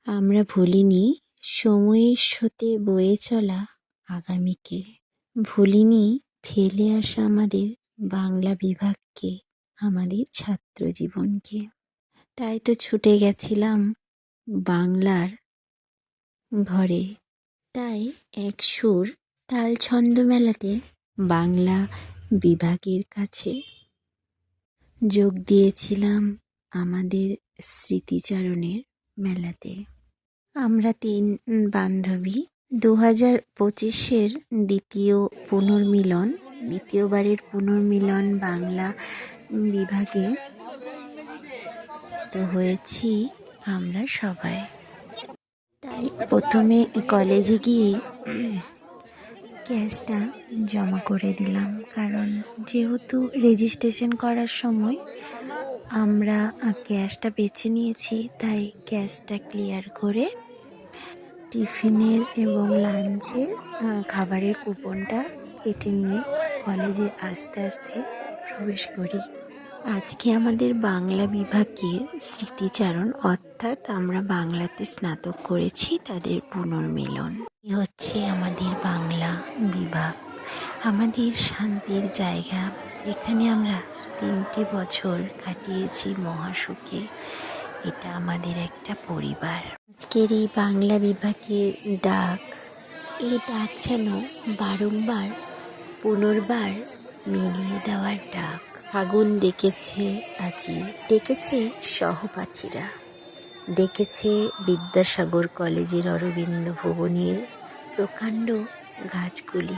আমরা ভুলিনি সময়ের স্রোতে বয়ে চলা আগামীকে, ভুলিনি ফেলে আসা আমাদের বাংলা বিভাগকে, আমাদের ছাত্র জীবনকে। তাই তো ছুটে গেছিলাম বাংলার ঘরে, তাই এক সুর তাল ছন্দ মেলাতে বাংলা বিভাগের কাছে যোগ দিয়েছিলাম আমাদের স্মৃতিচারণের মেলাতে। আমরা 3 বান্ধবী 2025-এর দ্বিতীয়বারের পুনর্মিলন বাংলা বিভাগে তো হয়েছি আমরা সবাই। তাই প্রথমে কলেজে গিয়ে ক্যাশটা জমা করে দিলাম, কারণ যেহেতু রেজিস্ট্রেশন করার সময় আমরা ক্যাশটা বেছে নিয়েছি, তাই ক্যাশটা ক্লিয়ার করে টিফিনের এবং লাঞ্চের খাবারের কুপনটা কেটে নিয়ে কলেজে আস্তে আস্তে প্রবেশ করি। আজকে আমাদের বাংলা বিভাগের স্মৃতিচারণ, অর্থাৎ আমরা বাংলাতে স্নাতক করেছি তাদের পুনর্মিলন। এ হচ্ছে আমাদের বাংলা বিভাগ, আমাদের শান্তির জায়গা। এখানে আমরা 3টে বছর কাটিয়েছি মহাসুখে। এটা আমাদের একটা পরিবার। আজকের এই বাংলা বিভাগের ডাক, এই ডাক যেন বারংবার পুনর্বার মিলিয়ে দেওয়ার ডাক। আগুন ডেকেছে আজি, ডেকেছে সহপাঠীরা, ডেকেছে বিদ্যাসাগর কলেজের অরবিন্দ ভবনের প্রকাণ্ড গাছগুলি,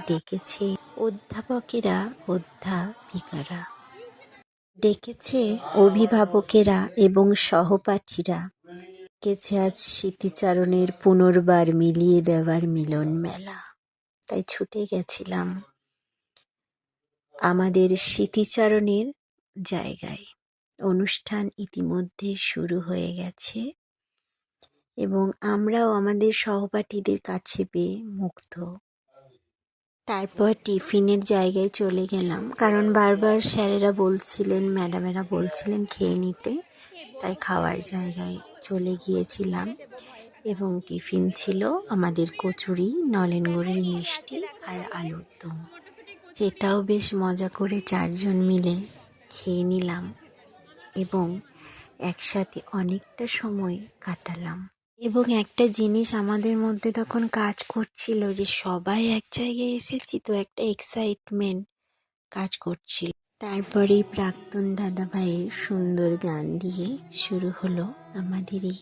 ডেকেছে অধ্যাপকেরা, অধ্যাপিকারা, ডেকেছে অভিভাবকেরা এবং সহপাঠীরা, ডেকেছে আজ স্মৃতিচারণের পুনর্বার মিলিয়ে দেওয়ার মিলন মেলা। তাই ছুটে গেছিলাম আমাদের স্মৃতিচারণের জায়গায়। অনুষ্ঠান ইতিমধ্যে শুরু হয়ে গেছে এবং আমরাও আমাদের সহপাঠীদের কাছে পেয়ে মুগ্ধ। তারপর টিফিনের জায়গায় চলে গেলাম, কারণ বারবার স্যারেরা বলছিলেন, ম্যাডামেরা বলছিলেন খেয়ে নিতে, তাই খাওয়ার জায়গায় চলে গিয়েছিলাম। এবং টিফিন ছিল আমাদের কচুরি, নলেন গুড়ের মিষ্টি আর আলুর দম। সেটাও বেশ মজা করে 4 জন মিলে খেয়ে নিলাম এবং একসাথে অনেকটা সময় কাটালাম। এবং একটা জিনিস আমাদের মধ্যে তখন কাজ করছিল যে সবাই এক জায়গায় এসেছি, তো একটা এক্সাইটমেন্ট কাজ করছিল। তারপরেই প্রাক্তন দাদাভাইয়ের সুন্দর গান দিয়ে শুরু হলো আমাদের এই